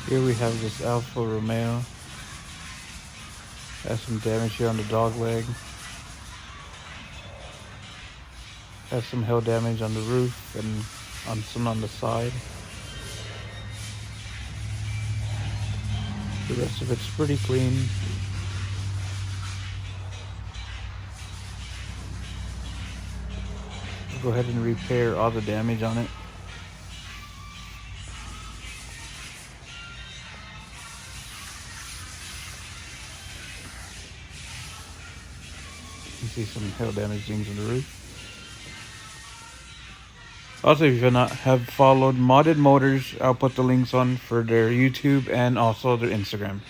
Here we have this Alfa Romeo. Has some damage here on the dog leg. Has some hail damage on the roof and on some on the side. The rest of it's pretty clean. We'll go ahead and repair all the damage on it. You can see some hail damage things on the roof. Also, if you have followed Modded Motors, I'll put the links on for their YouTube and also their Instagram.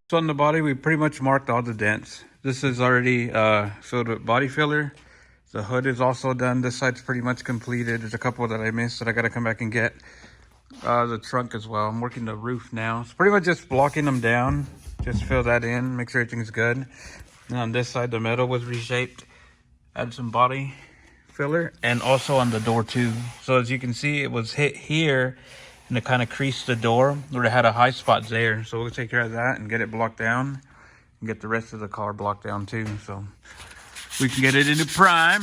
So on the body, we pretty much marked all the dents. This is already filled with body filler. The hood is also done. This side's pretty much completed. There's a couple that I missed that I gotta come back and get. The trunk as well. I'm working the roof now. It's pretty much just blocking them down. Just fill that in, make sure everything's good. And on this side, the metal was reshaped. Add some body filler, and also on the door too. So as you can see, it was hit here, and it kind of creased the door where it had a high spot there. So we'll take care of that and get it blocked down, and get the rest of the car blocked down too. So we can get it into prime.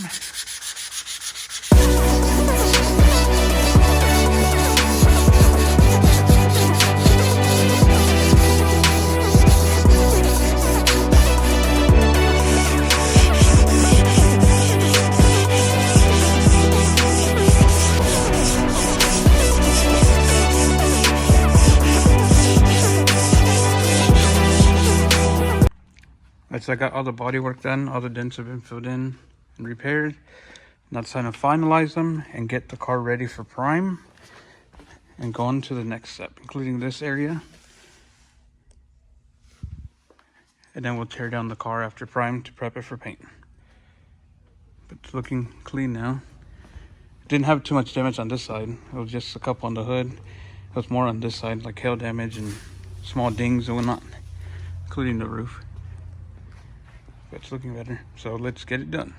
So I got all the body work done, all the dents have been filled in and repaired. Now it's time to finalize them and get the car ready for prime and go on to the next step, including this area. And then we'll tear down the car after prime to prep it for paint. But it's looking clean now. Didn't have too much damage on this side. It was just a couple on the hood. It was more on this side, like hail damage and small dings and whatnot, including the roof. It's looking better, so let's get it done.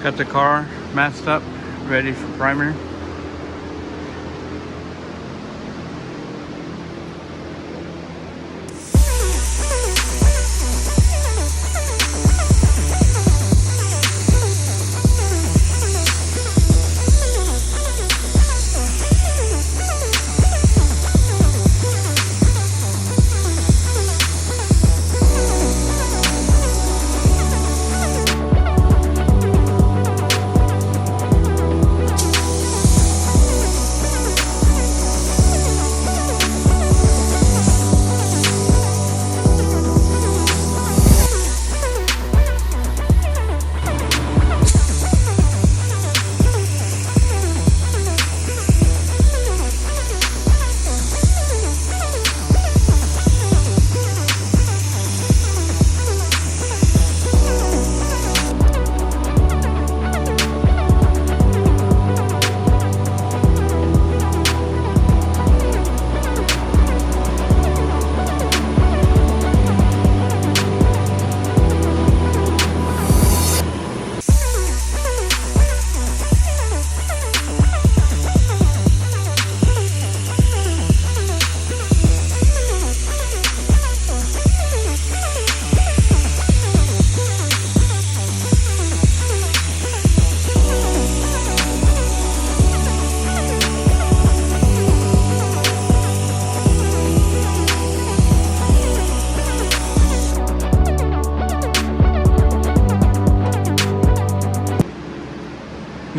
Got the car masked up, ready for primer.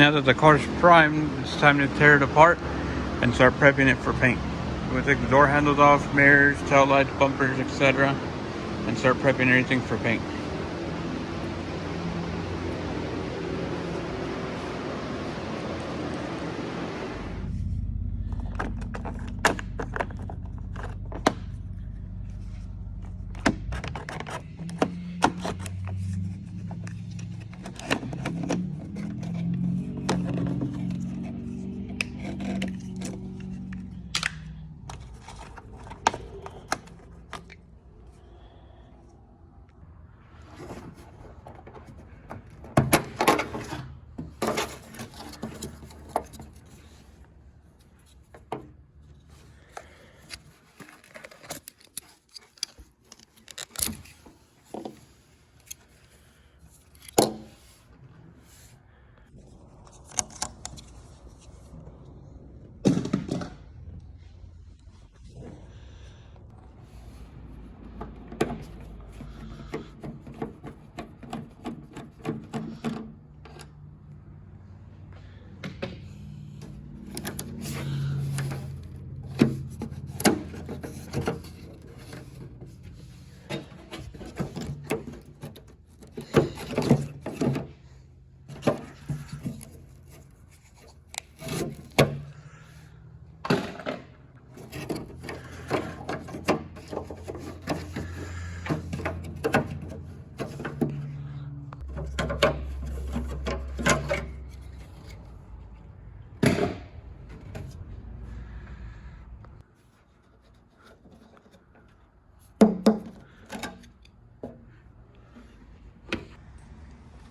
now that the car's primed, it's time to tear it apart and start prepping it for paint. We'll take the door handles off, mirrors, tail lights, bumpers, etc., and start prepping everything for paint.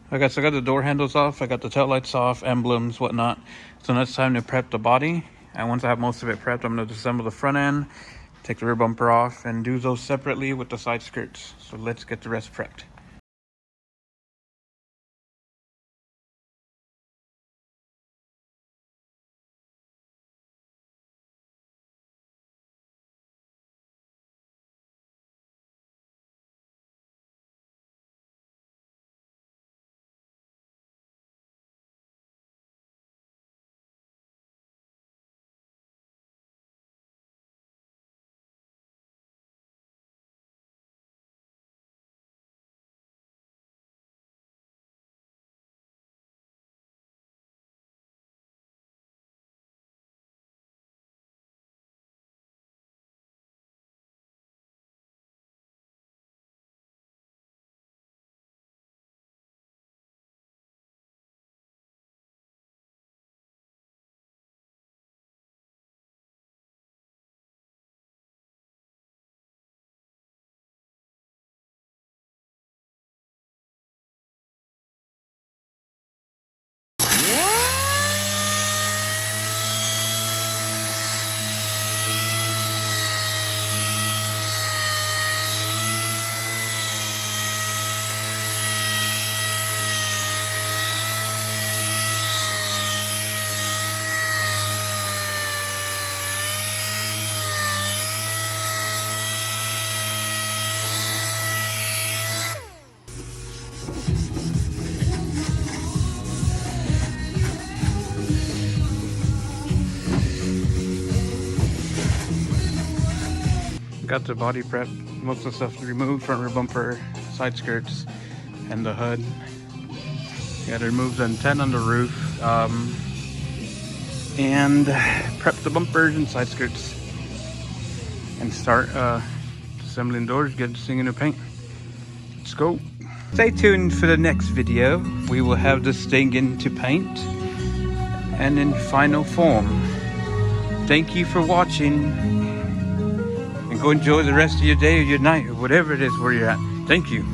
Okay, so I got the door handles off, I got the tail lights off, emblems, whatnot. So now it's time to prep the body. And once I have most of it prepped, I'm going to disassemble the front end, take the rear bumper off, and do those separately with the side skirts. So let's get the rest prepped. Got the body prep, most of the stuff removed, front rear bumper, side skirts, and the hood. Got to remove the antenna on the roof, and prep the bumpers and side skirts, and start assembling doors, get this thing into paint. Let's go. Stay tuned for the next video. We will have this thing into paint and in final form. Thank you for watching. And go enjoy the rest of your day or your night or whatever it is where you're at. Thank you.